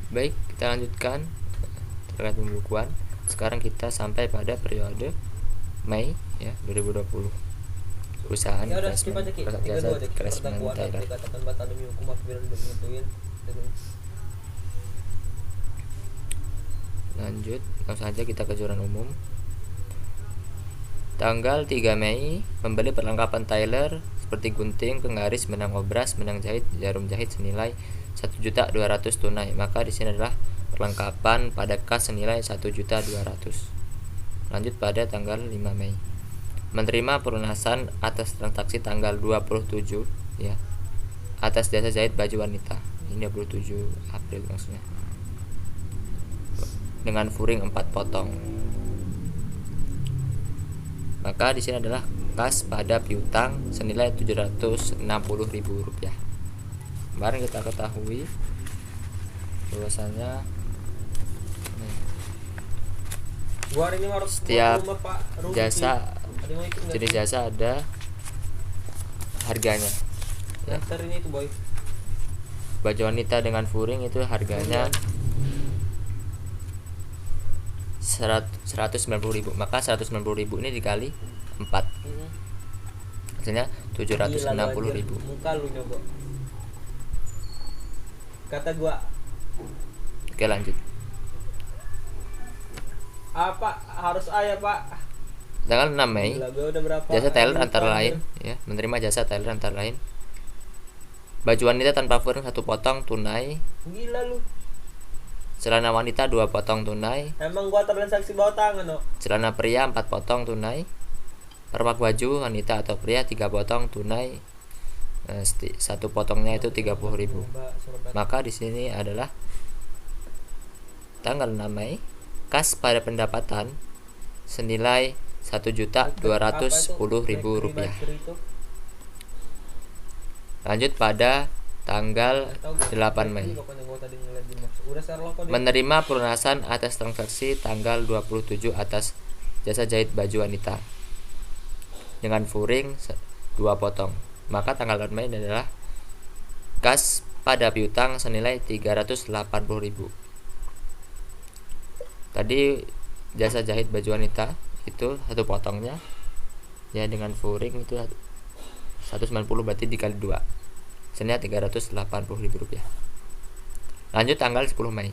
Baik, kita lanjutkan terkait pembukuan. Sekarang kita sampai pada periode Mei ya 2020. Perusahaan Ya udah skip investment aja Ki. jasa 32 aja Ki. Craftsman Perdakwaan dapat Taylor. dikatakan batal demi hukum apabila tidak mengetahui. Lanjut, langsung saja kita ke joran umum. Tanggal 3 Mei, membeli perlengkapan Taylor seperti gunting, penggaris, benang obras, benang jahit, jarum jahit senilai 1.200.000 tunai. Maka di sini adalah perlengkapan pada kas senilai 1.200.000. Lanjut pada tanggal 5 Mei. Menerima pelunasan atas transaksi tanggal 27 ya. Atas jasa jahit baju wanita. Ini 27 April maksudnya. Dengan furing 4 potong. Maka di sini adalah kas pada piutang senilai Rp760.000. Kemarin kita ketahui bahwasannya Gua hari ini setiap jasa jenis jasa ada harganya ya. Ini itu boy. Baju wanita dengan furing itu harganya 190.000. Maka 190.000 ini dikali 4 hasilnya 760.000. Muka lu nyoba. Kata gua. Oke, lanjut. Apa harus ayah Pak? Tanggal 6 Mei, jasa Taylor antara lain ya, menerima jasa Taylor antara lain baju wanita tanpa furing 1 potong tunai. Gila lu. Celana wanita 2 potong tunai. Emang gua transaksi bawa tangan no. Celana pria 4 potong tunai. Permak baju wanita atau pria 3 potong tunai. 1 potongnya itu 30.000. Maka di sini adalah tanggal 6 Mei, kas pada pendapatan senilai Rp1.210.000. Lanjut pada tanggal 8 Mei. Menerima pelunasan atas transaksi tanggal 27 atas jasa jahit baju wanita dengan furing 2 potong. Maka tanggal 8 Mei adalah kas pada piutang senilai Rp380.000. Tadi jasa jahit baju wanita itu 1 potongnya ya dengan furing itu 190, berarti dikali 2 senilai Rp380.000. Lanjut tanggal 10 Mei.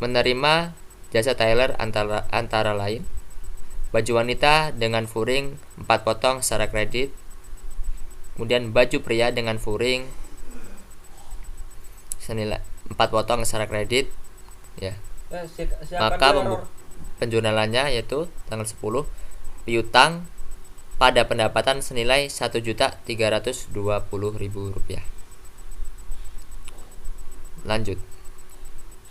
Menerima jasa Taylor antara lain baju wanita dengan furing 4 potong secara kredit. Kemudian baju pria dengan furing senilai 4 potong secara kredit ya. Maka penjualannya yaitu tanggal 10, piutang pada pendapatan senilai Rp1.320.000. Lanjut.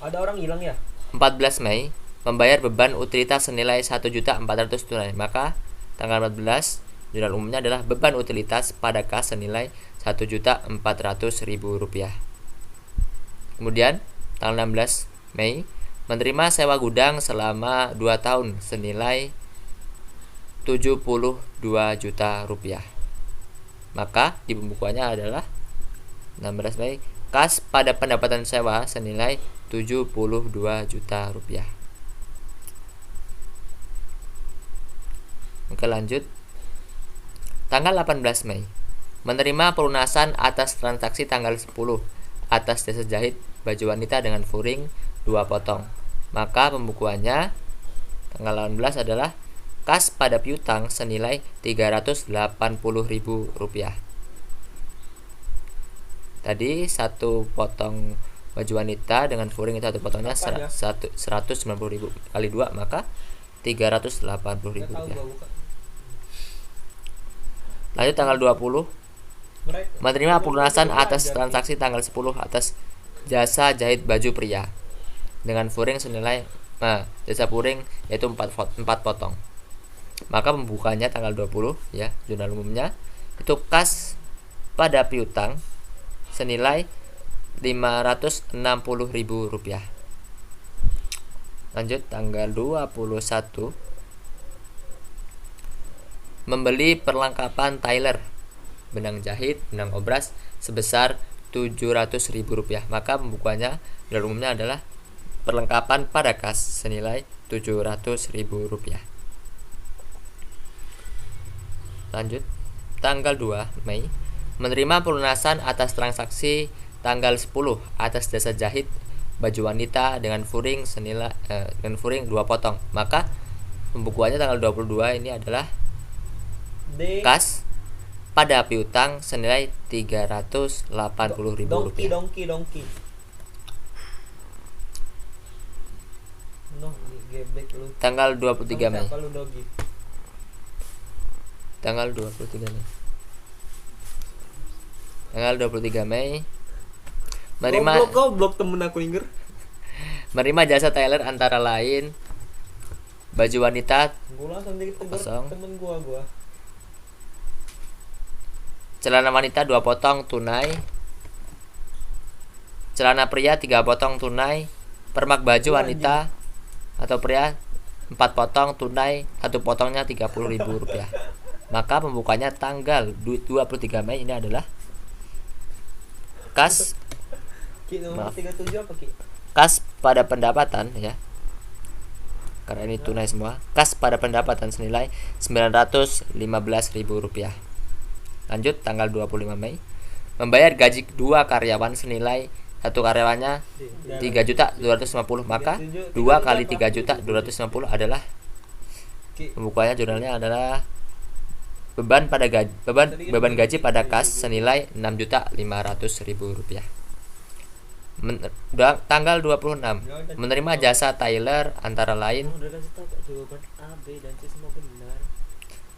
Ada orang hilang ya? 14 Mei, membayar beban utilitas senilai 1.400.000 tunai. Maka tanggal 14 jurnal umumnya adalah beban utilitas pada kas senilai Rp1.400.000. Kemudian tanggal 16 Mei, menerima sewa gudang selama 2 tahun senilai Rp72 juta. Maka di pembukuannya adalah 16 Mei, kas pada pendapatan sewa senilai Rp72 juta. Oke, lanjut. Tanggal 18 Mei, menerima pelunasan atas transaksi tanggal 10 atas jasa jahit baju wanita dengan furing 2 potong. Maka pembukuannya tanggal 18 adalah kas pada piutang senilai Rp380.000. Tadi 1 potong baju wanita dengan furing itu 1 potongnya 190.000 kali 2, maka Rp380.000. Lanjut tanggal 20, menerima pelunasan atas transaksi tanggal 10 atas jasa jahit baju pria dengan furing senilai jasa furing yaitu 4 potong. Maka pembukanya tanggal 20 ya, jurnal umumnya itu kas pada piutang senilai Rp560.000. Lanjut tanggal 21, membeli perlengkapan Taylor benang jahit, benang obras sebesar Rp700.000. Maka pembukuannya jurnal umumnya adalah perlengkapan pada kas senilai Rp700.000. Lanjut, tanggal 2 Mei menerima pelunasan atas transaksi tanggal 10 atas jasa jahit baju wanita dengan furing senilai 2 potong. Maka pembukuannya tanggal 22 ini adalah D. kas pada piutang senilai Rp380.000. Dongki. No, geblek lu. Tanggal 23 Mei. Siapa lu dogi? Tanggal 23 Mei. Tanggal 23 Mei Goblok temen aku Inger. menerima jasa tailor antara lain baju wanita Gua langsung dikit Kosong. temen gua. celana wanita 2 potong tunai, celana pria 3 potong tunai, permak baju wanita atau pria 4 potong tunai, 1 potongnya Rp30.000. Maka pembukanya tanggal 23 Mei ini adalah kas Ki nomor 37 apa Ki? kas pada pendapatan ya, karena ini tunai semua. Kas pada pendapatan senilai Rp915.000. Lanjut, tanggal 25 Mei membayar gaji 2 karyawan senilai 1 karyawannya Rp3.250.000. Maka 2 kali Rp3.250.000 adalah pembukanya jurnalnya adalah beban gaji pada kas senilai Rp6.500.000. Tanggal 26 menerima jasa tailor antara lain Udah kasih tahu jawaban A, B dan C semua benar.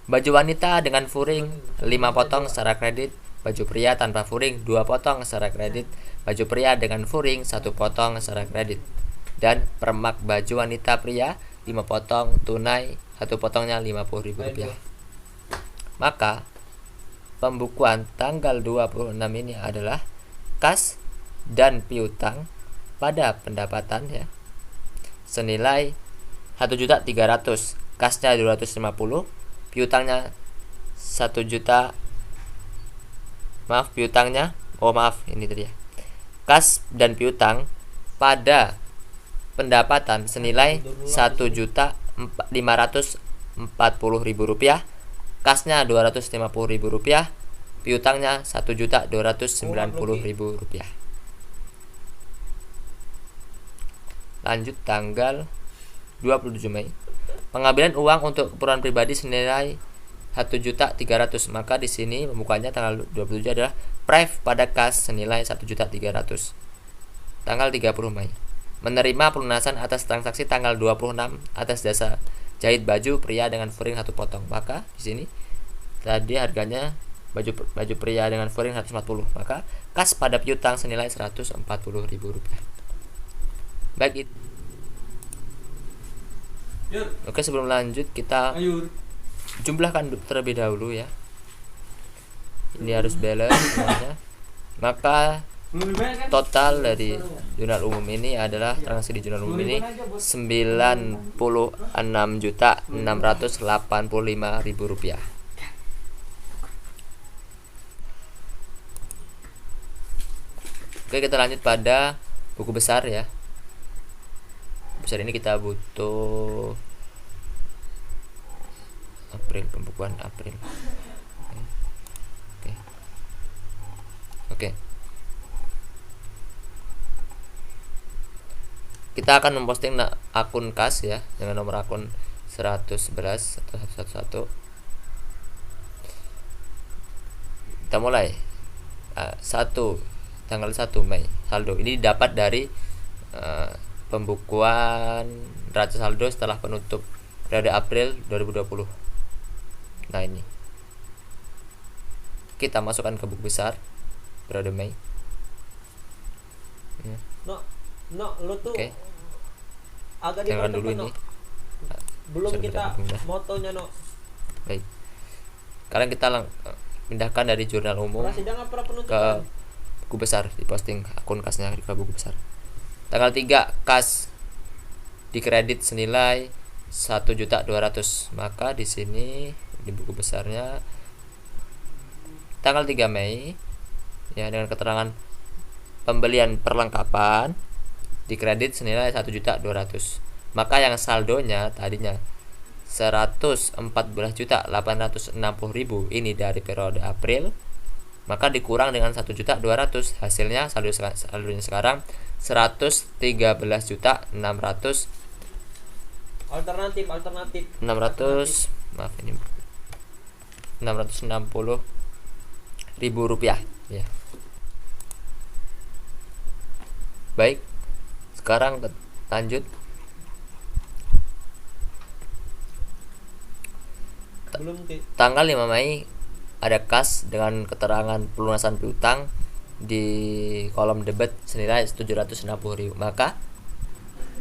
baju wanita dengan furing 5 potong secara kredit, baju pria tanpa furing 2 potong secara kredit, baju pria dengan furing 1 potong secara kredit, dan permak baju wanita pria 5 potong tunai, 1 potongnya Rp50.000. Maka pembukuan tanggal 26 ini adalah kas dan piutang pada pendapatan ya senilai 1.300.000, kasnya 250, piutangnya 1 juta. Ini tadi ya. Kas dan piutang pada pendapatan senilai Rp1.540.000, kasnya Rp250.000, piutangnya Rp1.290.000. Lanjut, tanggal 27 Mei pengambilan uang untuk keperluan pribadi senilai Rp1.300.000. Maka di sini pembukanya tanggal 27 adalah prive pada kas senilai Rp1.300.000. Tanggal 30 Mei menerima pelunasan atas transaksi tanggal 26 atas jasa jahit baju pria dengan furing 1 potong. Maka di sini tadi harganya baju pria dengan furing 140. Maka kas pada piutang senilai Rp140.000. Baik, oke, sebelum lanjut kita jumlahkan terlebih dahulu ya. Ini harus balance semuanya. Maka total dari jurnal umum ini adalah transaksi di jurnal umum ini Rp96.685.000. Oke, kita lanjut pada buku besar ya. Besar ini kita butuh pembukuan April. Oke. Kita akan memposting akun kas ya dengan nomor akun 111 atau 111. Kita mulai tanggal 1 Mei saldo ini dapat dari pembukuan neraca saldo setelah penutup periode April 2020. Nah, ini kita masukkan ke buku besar periode Mei. Lu tuh Oke. agak Jangan dipercepat dulu ini. belum Bisa kita pindah. motonya Baik. Sekarang kita pindahkan dari jurnal umum Sidang apa ke penutupan? buku besar, diposting akun kasnya ke buku besar. Tanggal 3 kas dikredit senilai 1.200.000. Maka di sini di buku besarnya tanggal 3 Mei ya dengan keterangan pembelian perlengkapan dikredit senilai 1.200.000. Maka yang saldonya tadinya 114.860.000 ini dari periode April, maka dikurang dengan 1.200.000, hasilnya saldonya sekarang 113.600 Alternatif. 600 maaf ini 660.000 rupiah ya. Baik, sekarang lanjut. Belum Ki. Tanggal 5 Mei ada kas dengan keterangan pelunasan piutang di kolom debit senilai 760.000. Maka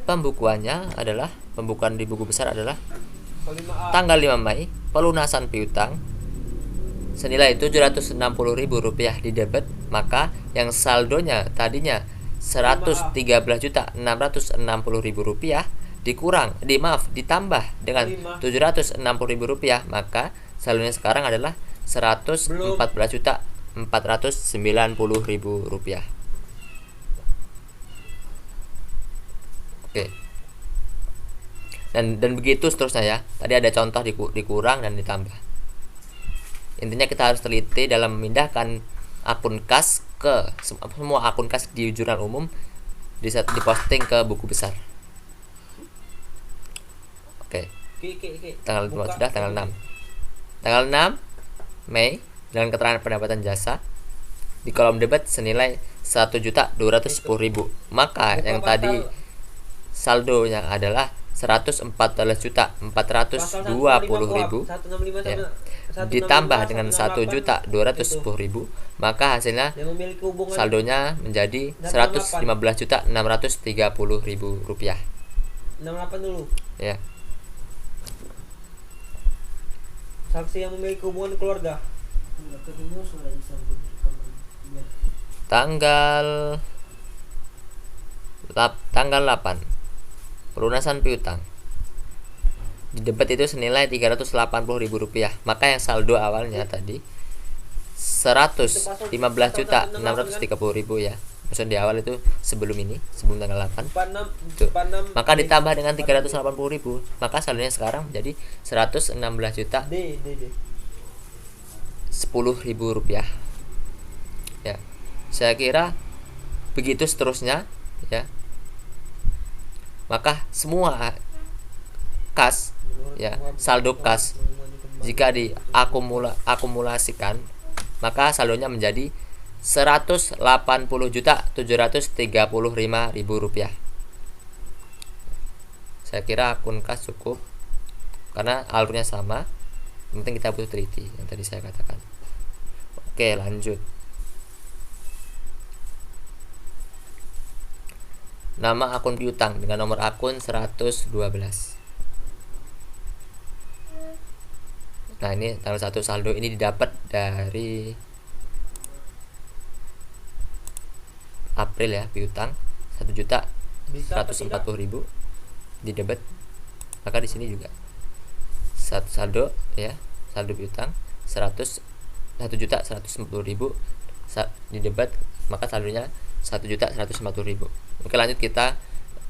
pembukuan di buku besar adalah Kelima A. tanggal 5 Mei pelunasan piutang senilai 760.000 rupiah di debit, maka yang saldonya tadinya 113.660.000 rupiah ditambah dengan 760.000 rupiah, maka saldonya sekarang adalah 114.490.000 rupiah. Oke. Dan begitu seterusnya ya. Tadi ada contoh dikurang dan ditambah. Intinya kita harus teliti dalam memindahkan akun kas ke semua akun kas di jurnal umum diposting ke buku besar. Oke. Tanggal sudah tanggal 6. Tanggal 6 Mei dengan keterangan pendapatan jasa di kolom debit senilai 1.210.000. Maka yang tadi saldonya adalah 114.420.000 ya, ditambah dengan 1.210.000, maka hasilnya saldonya menjadi 115.630.000 rupiah. 68 dulu. Ya. Saksi yang memiliki hubungan keluarga. Tanggal 8 pelunasan piutang di debit itu senilai 380.000 rupiah. Maka yang saldo awalnya tadi 115.630.000 ya. Maksudnya di awal itu sebelum tanggal 8 tuh. Maka ditambah dengan 380.000, maka saldonya sekarang menjadi 116.10.000 rupiah ya. Saya kira begitu seterusnya ya. Maka semua kas ya, saldo kas jika diakumulasikan, maka saldonya menjadi 180.735.000 rupiah. Saya kira akun kas cukup karena alurnya sama. Yang penting kita butuh teliti yang tadi saya katakan. Oke, lanjut. Nama akun piutang dengan nomor akun 112. Nah, ini tanggal 1 saldo ini didapat dari April ya, piutang 1.140.000 di debit. Maka di sini juga saldo ya, saldo piutang 1.140.000 di debit, maka saldonya 1.140.000. Oke, lanjut kita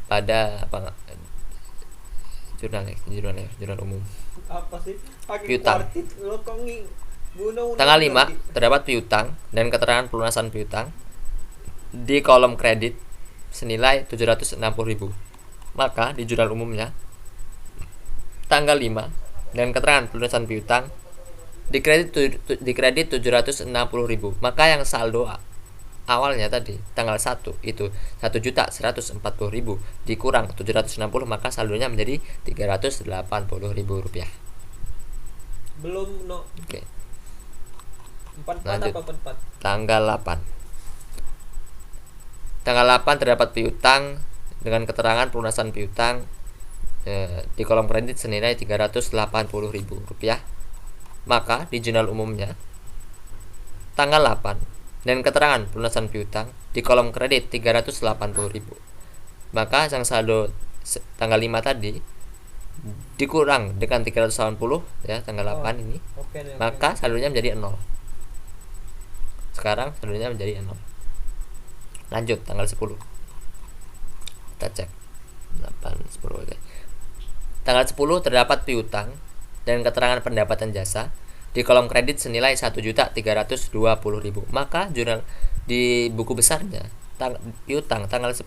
pada jurnal umum. Apa sih? Piutang. Tanggal 5 terdapat piutang dan keterangan pelunasan piutang di kolom kredit senilai 760.000. Maka di jurnal umumnya tanggal 5 dan keterangan pelunasan piutang dikredit 760.000. Maka yang saldo awalnya tadi tanggal 1 itu 1.140.000 dikurang 760, maka saldonya menjadi 380.000 rupiah. Belum no. Oke. 44 Lanjut. apa 44? Tanggal 8 terdapat piutang dengan keterangan pelunasan piutang di kolom kredit senilai 380.000 rupiah. Maka di jurnal umumnya tanggal 8 dan keterangan pelunasan piutang di kolom kredit 380.000. Maka yang saldo tanggal 5 tadi dikurang dengan 380 ya, tanggal 8 ini. Maka saldonya menjadi 0. Sekarang saldonya menjadi 0. Lanjut tanggal 10. Kita cek 8 10 oke. Tanggal 10 terdapat piutang dan keterangan pendapatan jasa di kolom kredit senilai 1.320.000. Maka jurnal di buku besarnya piutang tanggal 10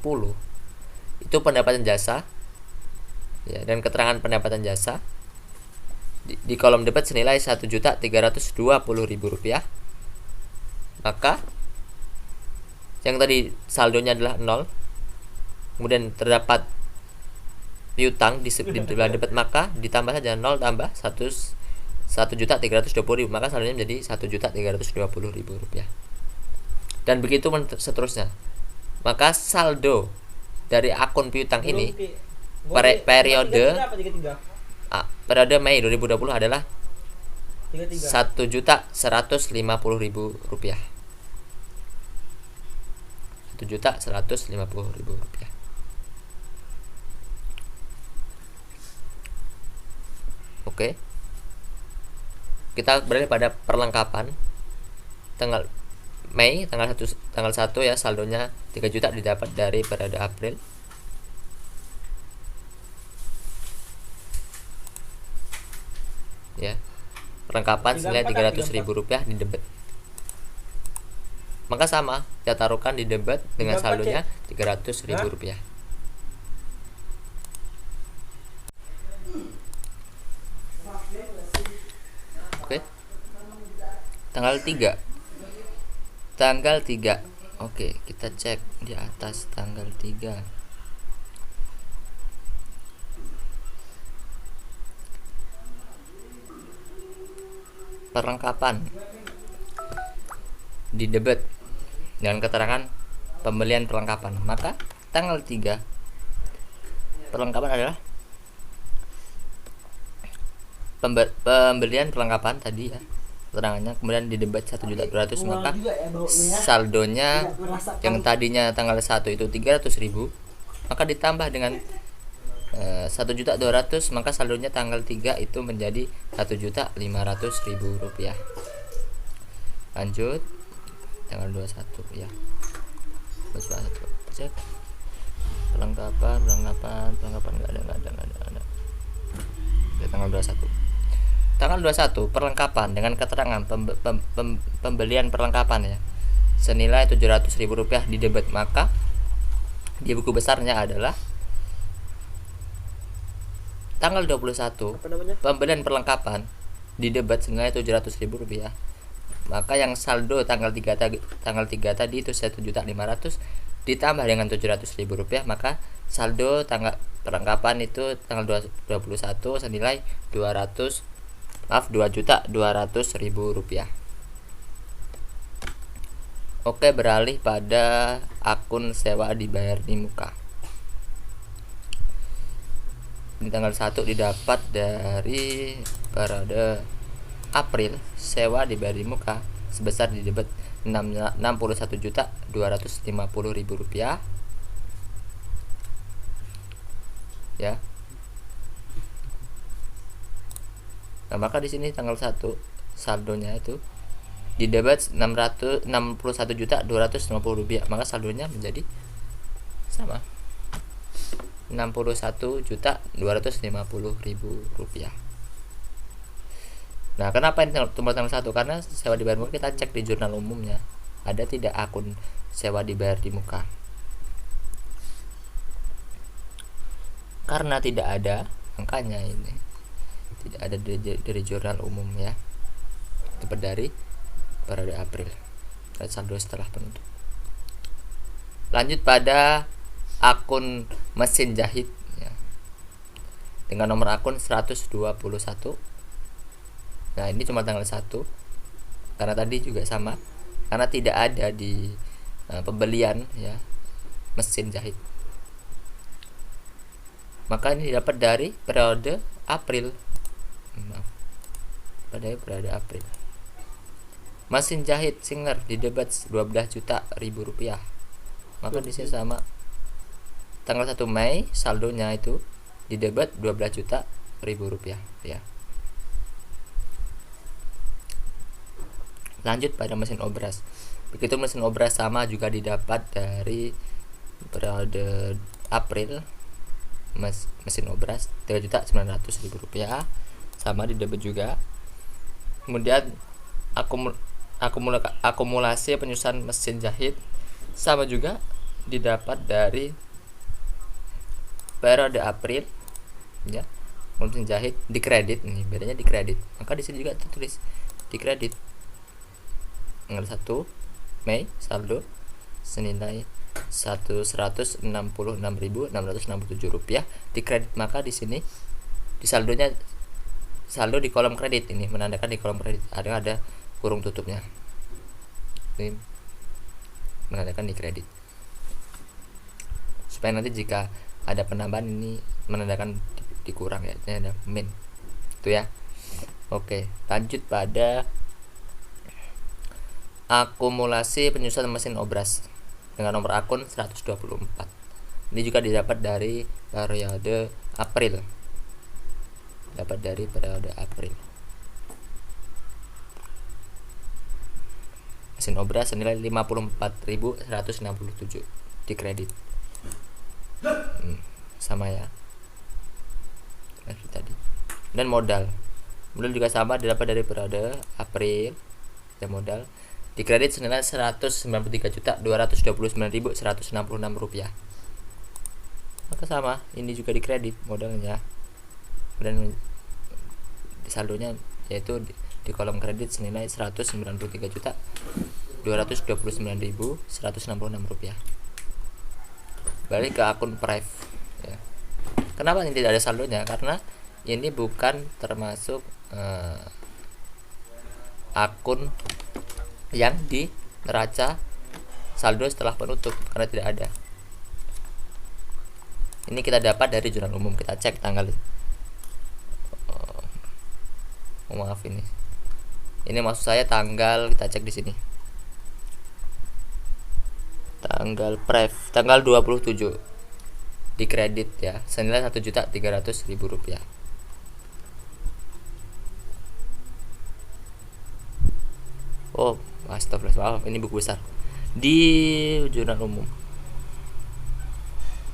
itu pendapatan jasa ya, dan keterangan pendapatan jasa di kolom debit senilai 1.320.000 rupiah. Maka yang tadi saldonya adalah 0, kemudian terdapat piutang di sebelah debit, maka ditambah saja 0 tambah 1.320.000, maka saldonya menjadi 1.320.000 rupiah. Dan begitu seterusnya. Maka saldo dari akun piutang ini periode Mei 2020 adalah 1.150.000 rupiah. 1.150.000 rupiah. Oke. Kita beralih pada perlengkapan. Tanggal Mei tanggal 1 ya, saldonya 3 juta didapat dari periode April. Ya. Perlengkapan senilai 300.000 rupiah di debit. Maka sama, kita taruhkan di debit dengan saldonya 300.000 rupiah. Oke. Tanggal 3. Oke, kita cek di atas tanggal 3. Perlengkapan di debit dengan keterangan pembelian perlengkapan. Maka tanggal 3 perlengkapan adalah pembelian perlengkapan tadi ya, keterangannya, kemudian di debit 1.200.000, maka saldonya yang tadinya tanggal 1 itu 300.000, maka ditambah dengan 1.200.000, maka saldonya tanggal 3 itu menjadi 1.500.000 rupiah. Lanjut tanggal 21 ya. 21 cek perlengkapan enggak ada. Oke, tanggal 21 perlengkapan dengan keterangan pembelian perlengkapan ya, senilai 700.000 rupiah di debit, maka di buku besarnya adalah tanggal 21 pembelian perlengkapan di debit senilai 700.000 rupiah. Maka yang saldo tanggal 3 tadi itu 1.500.000 ditambah dengan 700.000 rupiah, maka saldo tanggal perlengkapan itu tanggal 21 senilai 2.200.000 rupiah. Oke, beralih pada akun sewa dibayar di muka. Di tanggal 1 didapat dari periode April, sewa dibayar di muka sebesar di debit 61.250.000 rupiah ya. Nah, maka di sini tanggal 1 saldonya itu di debit 61.250.000 rupiah, maka saldonya menjadi sama 61.250.000 rupiah. Nah, kenapa ini tombol tanggal 1? Karena sewa dibayar muka kita cek di jurnal umumnya, ada tidak akun sewa dibayar di muka. Karena tidak ada, makanya ini tidak ada dari jurnal umum ya. Itu dari periode April. Dan saldo setelah penutup. Lanjut pada akun mesin jahit ya, dengan nomor akun 121. Nah, ini cuma tanggal 1 karena tadi juga sama, karena tidak ada di pembelian ya mesin jahit. Maka ini dapat dari periode April. Pada periode April. Mesin jahit Singer di debit 12.000.000 rupiah. Maka di sini sama tanggal 1 Mei saldonya itu di debit 12.000.000 rupiah ya. Lanjut pada mesin obras Begitu mesin obras sama juga didapat dari periode April, mesin obras 3.900.000 rupiah, sama di debit juga. Kemudian akumulasi penyusunan mesin jahit sama juga didapat dari periode April ya. Mesin jahit di kredit, nih bedanya di kredit, maka di sini juga tertulis di kredit. Tanggal 1 Mei saldo senilai 166.667 rupiah di kredit, maka di sini di saldo di kolom kredit ini menandakan di kolom kredit ada kurung tutupnya, ini menandakan di kredit, supaya nanti jika ada penambahan ini menandakan dikurang ya, ini ada min itu ya. Oke, lanjut pada akumulasi penyusunan mesin obras dengan nomor akun 124. Ini juga didapat dari periode April. Mesin obras senilai 54.167 di kredit. Sama ya. Tadi. Dan modal juga sama, didapat dari periode April. Dan modal di kredit senilai 193.229.166 rupiah. Maka sama, ini juga di kredit modalnya. Dan saldonya yaitu di kolom kredit senilai 193.229.166 rupiah. Balik ke akun Prive ya. Kenapa ini tidak ada saldonya? Karena ini bukan termasuk akun yang di neraca saldo setelah penutup, karena tidak ada. Ini kita dapat dari jurnal umum, kita cek tanggal maaf ini maksud saya tanggal, kita cek di sini tanggal Prive tanggal 27 di kredit ya, senilai 1.300.000 rupiah. Oh, astagfirullah, ini buku besar di jurnal umum.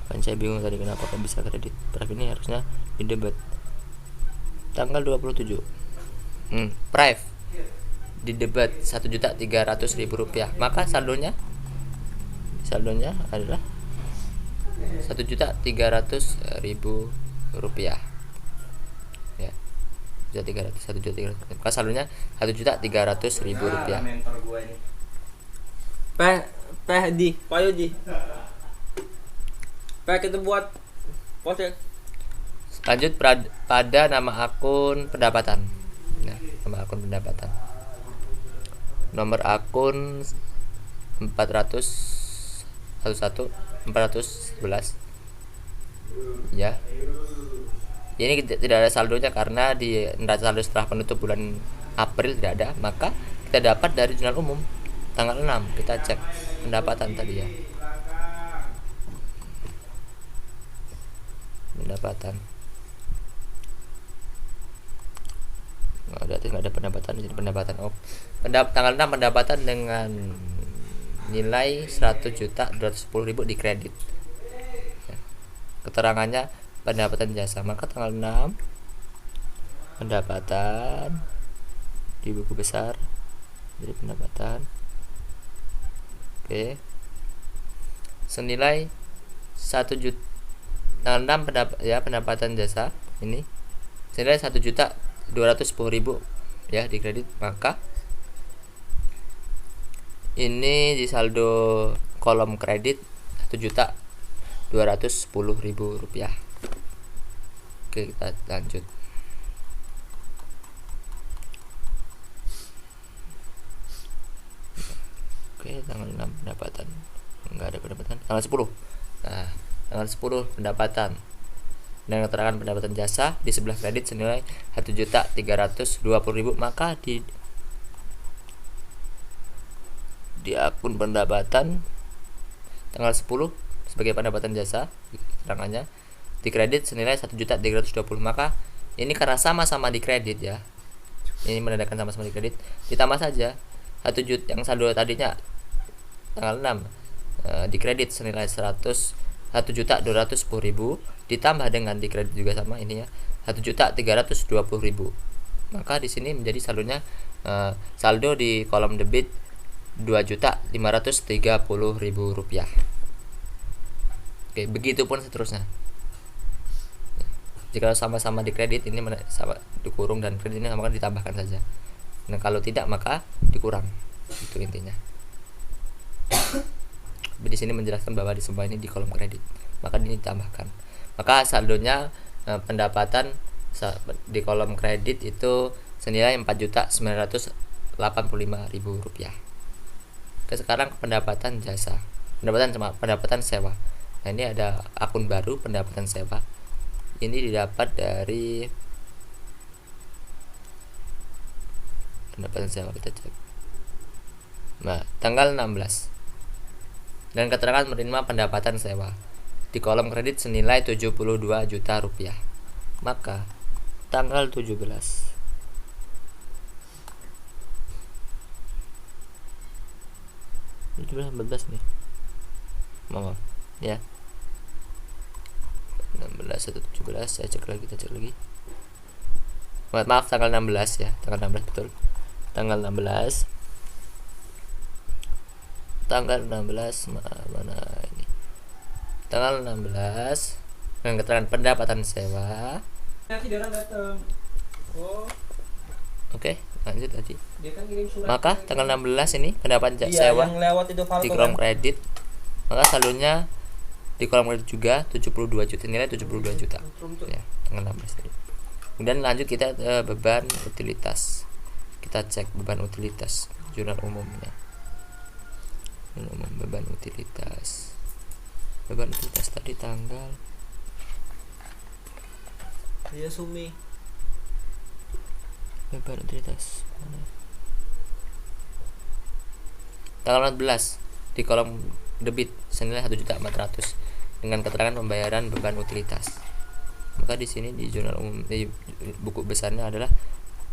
Kan saya bingung tadi kenapa kok bisa kredit. Prive ini harusnya di debit tanggal 27. Prive di debit 1.300.000 rupiah, maka saldonya adalah 1.300.000 rupiah ya. 1.300.000, maka saldonya 1.300.000 rupiah. Di Payo Ji. Kita buat poster. Lanjut pada nama akun pendapatan. Nah, nama akun pendapatan. Nomor akun 411 ya. Ini tidak ada saldonya karena di neraca saldo setelah penutup bulan April tidak ada, maka kita dapat dari jurnal umum tanggal 6. Kita cek pendapatan tadi ya. Pendapatan nggak ada pendapatan, jadi pendapatan tanggal 6 pendapatan dengan nilai 100.210.000 di kredit ya. Keterangannya pendapatan jasa, maka tanggal 6 pendapatan di buku besar, jadi pendapatan oke senilai 1 juta. Tanggal 6 pendapatan jasa ini senilai 1.210.000 ya di kredit, maka ini di saldo kolom kredit 1.210.000 rupiah. Oke, kita lanjut. Oke, tanggal 6 pendapatan enggak ada pendapatan. Tanggal 10. Nah, tanggal 10 pendapatan dan keterangan pendapatan jasa di sebelah kredit senilai 1.320.000, maka di akun pendapatan tanggal 10 sebagai pendapatan jasa keterangannya di kredit senilai 1.320.000, maka ini karena sama-sama di kredit ya, ini menandakan sama-sama di kredit, ditambah saja 1 juta yang saldo tadinya tanggal 6 dikredit senilai 1.210.000 ditambah dengan dikredit juga sama ininya 1.320.000. Maka di sini menjadi saldonya saldo di kolom debit Rp2.530.000. Oke, begitupun seterusnya. Jika sama-sama dikredit ini sama dikurung dan kredit ini sama ditambahkan saja. Nah, kalau tidak maka dikurang. Itu intinya. Di sini menjelaskan bahwa di semua ini di kolom kredit, maka ini ditambahkan. Maka saldonya pendapatan di kolom kredit itu senilai Rp4.985.000. Sekarang pendapatan jasa, pendapatan sewa. Nah, ini ada akun baru pendapatan sewa. Ini didapat dari pendapatan sewa, kita cek. Nah, tanggal 16. Dan keterangan menerima pendapatan sewa di kolom kredit senilai Rp72 juta. Maka tanggal 17 14 nih. Maaf ya. 16 atau 17 saya cek lagi, kita cek lagi. Maaf tanggal 16 ya, tanggal 16 betul. Tanggal 16 mana ini? Tanggal 16 dengan keterangan pendapatan sewa. Nanti dia orang datang. Oh. Oke, lanjut tadi. Dia kan kirim surat. Maka tanggal 16 ini pendapatan sewa yang lewat itu di kolom kredit. Maka saldonya di kolom kredit juga 72 juta, nilai 72 juta. Ya, tanggal 16 tadi. Kemudian lanjut kita beban utilitas. Kita cek beban utilitas jurnal umumnya. Beban utilitas tadi tanggal Sumi beban utilitas mana? Tanggal 14 di kolom debit senilai 1.400.000 dengan keterangan pembayaran beban utilitas. Maka di sini di jurnal umum di buku besarnya adalah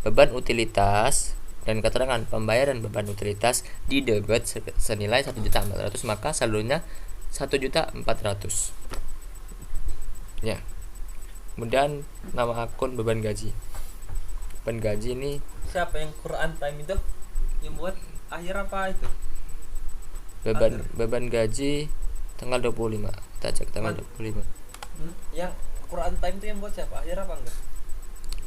beban utilitas dan keterangan pembayaran beban utilitas di debit senilai 1.400.000, maka saldonya 1.400.000. Ya. Kemudian nama akun beban gaji. Beban gaji ini siapa yang Quran Time itu? Yang buat akhir apa itu? Beban gaji tanggal 25. Kita cek tanggal 25. Yang Quran Time itu yang buat siapa? Akhir apa enggak?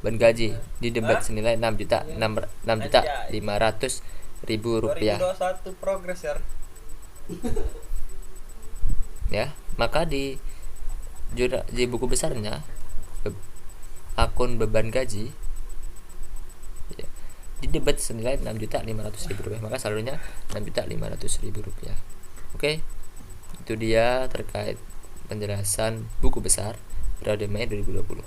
Beban gaji di debat senilai 6.500.000 rupiah. 2021 progres ya. Ya, maka di buku besarnya akun beban gaji ya, di debat senilai 6.500.000 rupiah, maka saldonya 6.500.000 rupiah. Oke, itu dia terkait penjelasan buku besar periode Mei 2020.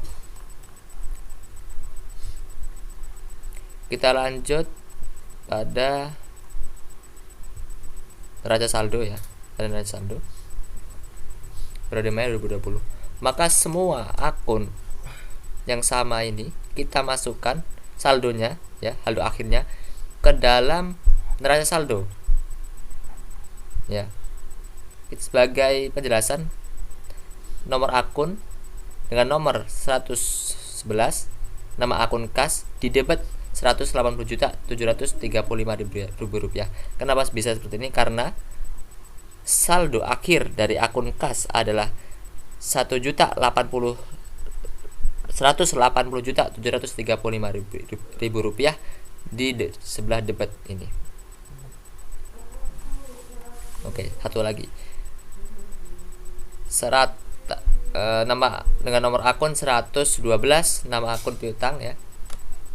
Kita lanjut pada neraca saldo ya, pada neraca saldo periode Mei 2020. Maka semua akun yang sama ini kita masukkan saldonya ya, saldo akhirnya ke dalam neraca saldo. Ya. Sebagai penjelasan, nomor akun dengan nomor 111 nama akun kas di debit Rp180.735.000. Kenapa bisa seperti ini? Karena saldo akhir dari akun kas adalah Rp180.735.000 di sebelah debit ini. Oke, satu lagi. Nama dengan nomor akun 112 nama akun piutang ya.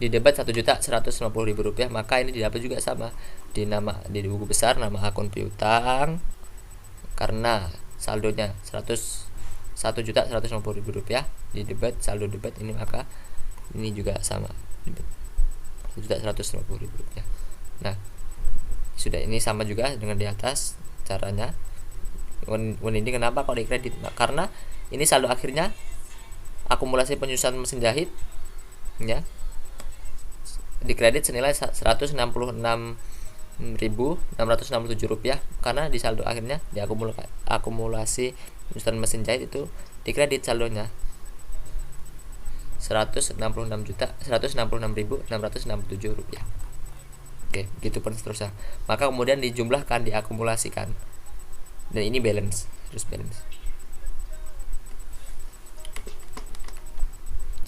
Di debat Rp1.150.000, maka ini didapat juga sama di buku besar nama akun piutang karena saldonya Rp1.150.000 di debat saldo debat ini, maka ini juga sama Rp1.150.000. Nah, sudah ini sama juga dengan di atas caranya. Ini kenapa kok di kredit? Nah, karena ini saldo akhirnya akumulasi penyusunan mesin jahit ya, di kredit senilai Rp6.667 karena di saldo akhirnya di akumulasi penyusunan mesin jahit itu dikredit saldonya Rp166.667. Oke, gitu pun seterusnya. Maka kemudian dijumlahkan, diakumulasikan. Dan ini balance, terus balance.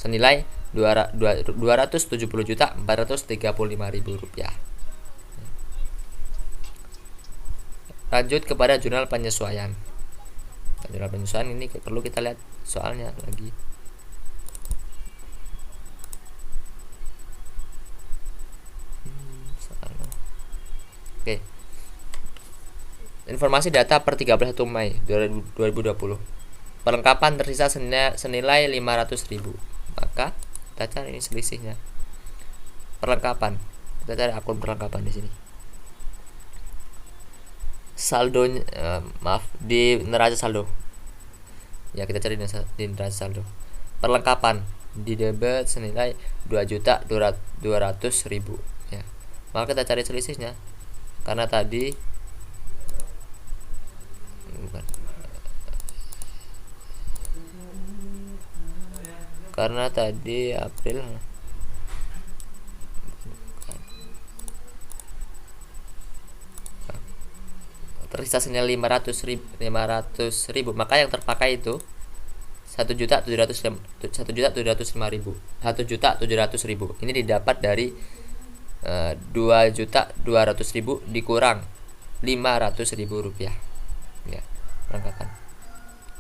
Senilai Rp270.435.000. Lanjut kepada jurnal penyesuaian. Jurnal penyesuaian ini perlu kita lihat soalnya lagi. Oke. Informasi data per 31 Mei 2020. Perlengkapan tersisa senilai 500.000. Maka kita cari ini selisihnya. Perlengkapan. Kita cari akun perlengkapan di sini. Saldonya di neraca saldo. Ya, kita cari di neraca saldo. Perlengkapan di debit senilai 2.200.000 ya. Maka kita cari selisihnya. Karena tadi April tersisa senilai 500.000, maka yang terpakai itu 1.705.000. 1.700.000. Ini didapat dari 2.200.000 dikurang Rp500.000 ya, perlengkapan.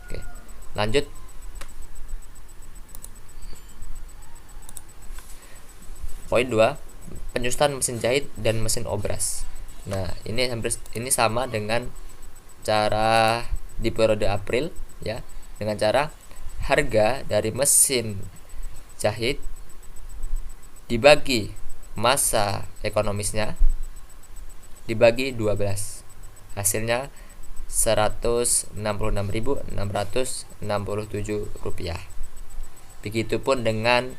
Oke, lanjut. Poin 2, penyusunan mesin jahit dan mesin obras. Nah, ini sama dengan cara di periode April ya, dengan cara harga dari mesin jahit dibagi masa ekonomisnya dibagi 12. Hasilnya Rp166.667. Begitupun dengan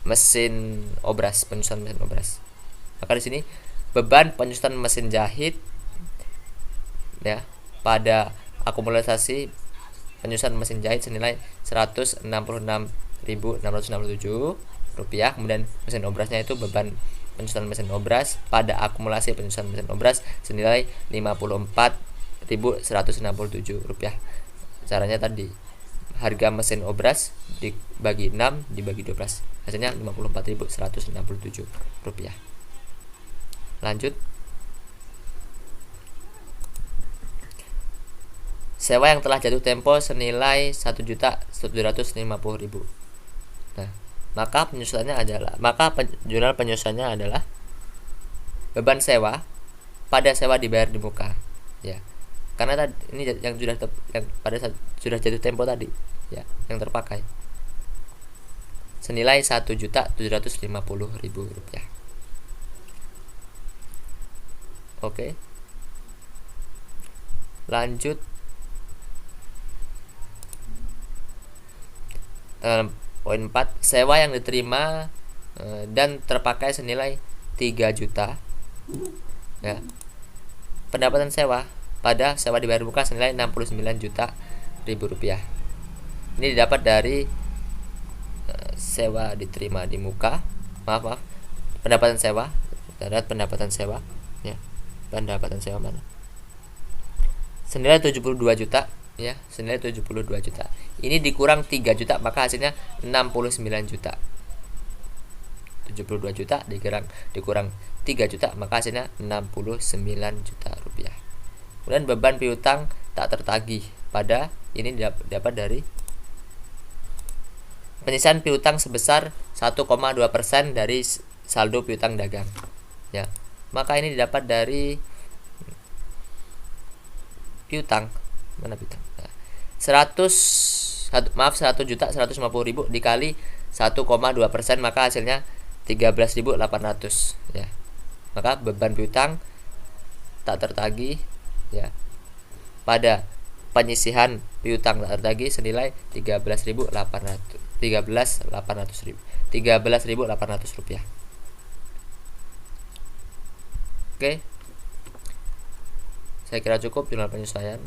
mesin obras, penyusunan mesin obras. Maka di sini beban penyusunan mesin jahit ya pada akumulasi penyusunan mesin jahit senilai Rp166.667. Kemudian mesin obrasnya itu beban penyusunan mesin obras pada akumulasi penyusunan mesin obras senilai Rp54.167. Caranya tadi harga mesin obras dibagi 6 dibagi 12, hasilnya Rp54.167. Lanjut. Sewa yang telah jatuh tempo senilai Rp1.750.000. Nah, maka jurnal penyusunannya adalah beban sewa pada sewa dibayar di muka ya. Karena tadi ini yang pada saat sudah jatuh tempo tadi ya, yang terpakai senilai Rp1.750.000. Oke. Lanjut. Poin 4, sewa yang diterima dan terpakai senilai 3 juta ya. Pendapatan sewa pada sewa dibayar muka senilai Rp69 juta. Ini didapat dari sewa diterima di muka. Pendapatan sewa. Kita lihat pendapatan sewa ya. Pendapatan sewa mana? Senilai 72 juta ya, senilai 72 juta. Ini dikurang 3 juta maka hasilnya 69 juta. 72 juta dikurang 3 juta maka hasilnya 69 juta rupiah. Kemudian beban piutang tak tertagih pada ini dapat dari penyisihan piutang sebesar 1,2% dari saldo piutang dagang ya. Maka ini didapat dari piutang mana piutang? 100.150.000 dikali 1,2% maka hasilnya 13.800 ya. Maka beban piutang tak tertagih ya pada penyisihan piutang tak tertagih senilai 13.800 rupiah. Oke, saya kira cukup jurnal penyesuaian.